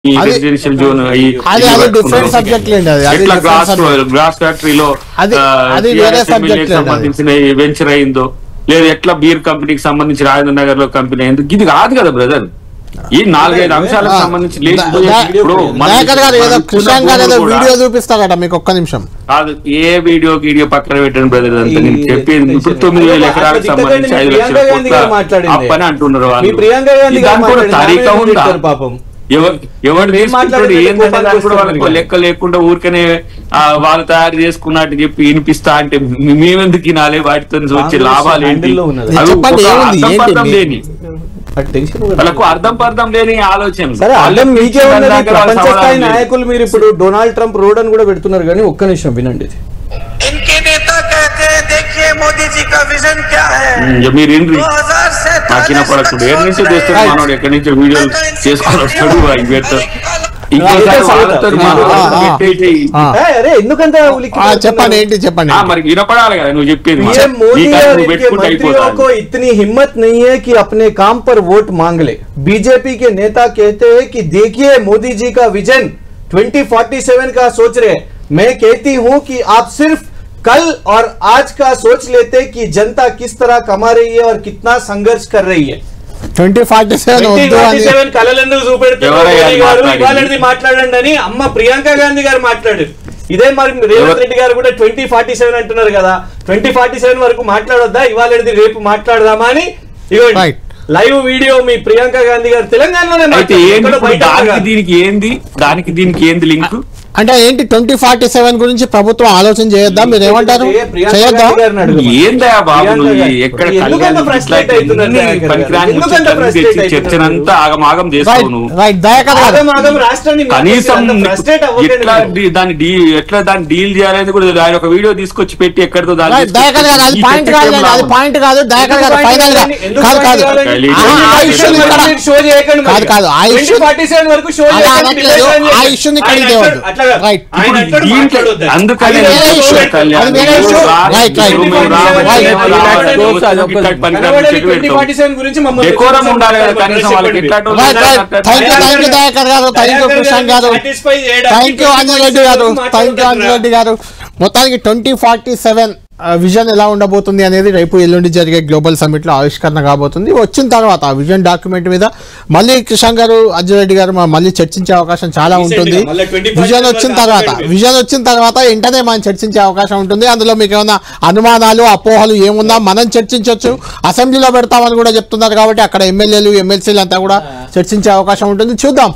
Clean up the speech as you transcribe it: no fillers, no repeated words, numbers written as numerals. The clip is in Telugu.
రెసిడెన్షియల్ జోన్ ఎట్లా గ్లాస్ ఫ్యాక్టరీలో సంబంధించిన వెంచర్ అయిందో, లేదా ఎట్లా బీర్ కంపెనీకి సంబంధించి రాజేంద్ర నగర్ లో కంపెనీ అయిందో, ఇది కాదు కదా బ్రదర్. ఈ 4-5 అంశాలకు సంబంధించి వీడియో చూపిస్తారట మీకు, ఒక్క నిమిషం కాదు. ఏ వీడియో పక్కన పెట్టండి బ్రదర్, అంతా నేను చెప్పేది. ఇప్పుడు 9,000 ఎకరాలకు సంబంధించి 5 లక్షల కోట్ల అప్పని అంటున్నారు వాళ్ళు. తారీఖా ఉందా? ఎవరు తీసుకుంటాడు ఏంటంటే కూడా వాళ్ళకి లెక్క లేకుండా ఊరికనే వాళ్ళు తయారు చేసుకున్నట్టు చెప్పి వినిపిస్తా అంటే మేమెందుకు వినాలి? వాటితో వచ్చే లాభాలు ఏంటి? వాళ్ళకు అర్థం లేని ఆలోచన. ప్రపంచ స్థాయి నాయకులు మీరు ఇప్పుడు డొనాల్డ్ ట్రంప్ రోడ్ అని కూడా పెడుతున్నారు, కానీ ఒక్క నిమిషం వినండి. మీరు ఎక్కడి నుంచో వీడియోలు చేసుకొని వస్తాడు. చెప్పండి మరి వినపడాలి కదా నువ్వు చెప్పేది. इतनी हिम्मत नहीं है कि अपने काम पर वोट मांग ले। बीजेपी के नेता कहते हैं कि देखिए मोदी जी का विजन 2047 का सोच रहे। मैं कहती हूं कि आप सिर्फ कल और आज का सोच लेते कि जनता किस तरह कमा रही है और कितना संघर्ष कर रही है। 2047 కలలెందుకు చూపెడుతున్నారు మాట్లాడండి అని అమ్మ ప్రియాంక గాంధీ గారు మాట్లాడారు. ఇదే మరి రేవంత్ రెడ్డి గారు కూడా 2047 అంటున్నారు కదా. 2047 వరకు మాట్లాడొద్దా, ఇవాళ రేపు మాట్లాడదామా అని ఇవ్వండి లైవ్ వీడియో మీ ప్రియాంక గాంధీ గారు తెలంగాణలోనే. దీనికి ఏంది లింక్ అంటే ఏంటి? 2047 గురించి ప్రభుత్వం ఆలోచన చేయొద్దా? మీరు ఏమంటారు? చర్చనంతా ఆగమాగం చేస్తాను. కనీసం దాన్ని డీల్ చేయాలని కూడా ఆయన ఒక వీడియో తీసుకొచ్చి పెట్టి ఎక్కడితో మొత్తానికి 2047 విజన్ ఎలా ఉండబోతుంది అనేది రేపు ఎల్లుండి జరిగే గ్లోబల్ సమిట్ లో ఆవిష్కరణ కాబోతుంది. వచ్చిన తర్వాత విజన్ డాక్యుమెంట్ మీద మళ్ళీ కిషన్ గారు, అర్జున్ రెడ్డి గారు మళ్ళీ చర్చించే అవకాశం చాలా ఉంటుంది. విజన్ వచ్చిన తర్వాత వెంటనే మనం చర్చించే అవకాశం ఉంటుంది. అందులో మీకు ఏమైనా అనుమానాలు, అపోహలు ఏమున్నా మనం చర్చించవచ్చు. అసెంబ్లీలో పెడతామని కూడా చెప్తున్నారు కాబట్టి అక్కడ ఎమ్మెల్యేలు, ఎమ్మెల్సీలు అంతా కూడా చర్చించే అవకాశం ఉంటుంది. చూద్దాం.